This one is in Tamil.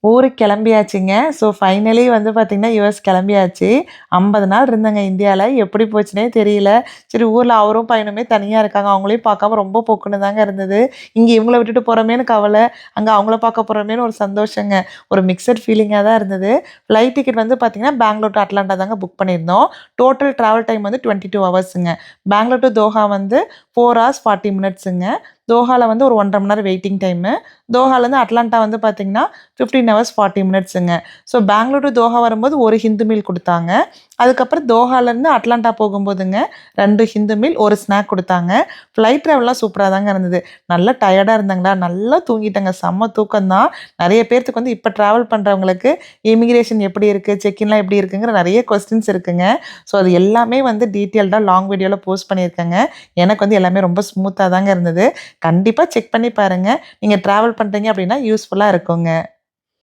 ஊருக்கு கிளம்பியாச்சுங்க. ஸோ ஃபைனலி வந்து பார்த்தீங்கன்னா, யுஎஸ் கிளம்பியாச்சு. 50 நாள் இருந்தேங்க இந்தியால. எப்படி போச்சுன்னே தெரியல. சரி ஊர்ல அவரும் பையனுமே தனியா இருக்காங்க. அவங்களையும் பார்க்காம ரொம்ப பொக்குன்னு தாங்க இருந்தது. இங்க இவங்கள விட்டுட்டு போறோமேன்னு கவல. அங்க அவங்கள பார்க்க போறோமேன்னு ஒரு சந்தோஷங்க. ஒரு மிக்ஸட் ஃபீலிங்கா தான் இருந்தது. ஃப்ளைட் டிக்கெட் வந்து பார்த்தீங்கன்னா, பெங்களூர் டூ அட்லாண்டா தாங்க புக் பண்ணியிருந்தோம். டோட்டல் டிராவல் டைம் வந்து 22 ஹவர்ஸுங்க. பெங்களூர் டூ தோஹா வந்து 4 ஹார்ஸ் 40 மினிட்ஸுங்க. தோஹால வந்து ஒரு 1 1/2 மணி நேரம் வெயிட்டிங் டைமு. தோஹாலேருந்து அட்லாண்டா வந்து பார்த்தீங்கன்னா 15 ஹவர்ஸ் 40 மினிட்ஸுங்க. ஸோ பெங்களூர் டூ தோஹா வரும்போது ஒரு ஹிந்து மீல் குடுத்தாங்க. அதுக்கப்புறம் தோஹாலேருந்து அட்லாண்டா போகும்போதுங்க 2 ஹிந்து மீல், 1 ஸ்நாக் குடுத்தாங்க. ஃப்ளைட் ட்ராவல்லாம் சூப்பரா தாங்க இருந்தது. நல்லா டயர்டா இருந்தேங்களா, நல்லா தூங்கிட்டேங்க. செம்ம தூக்கம் தான். நெறைய பேத்துக்கு வந்து இப்ப ட்ராவல் பண்றவங்களுக்கு இமிகிரேஷன் எப்படி இருக்கு? செக் இன்லாம் எப்படி இருக்குங்கிற நெறைய கொஸ்டின்ஸ் இருக்குங்க. ஸோ அது எல்லாமே வந்து டீட்டெயில்டா லாங் வீடியோல போஸ்ட் பண்ணியிருக்கேங்க. எனக்கு வந்து எல்லாமே ரொம்ப ஸ்மூத்தா தாங்க இருந்தது. கண்டிப்பா செக் பண்ணி பாருங்க. நீங்க ட்ராவல் பண்றீங்க அப்படின்னா யூஸ்ஃபுல்லா இருக்குங்க.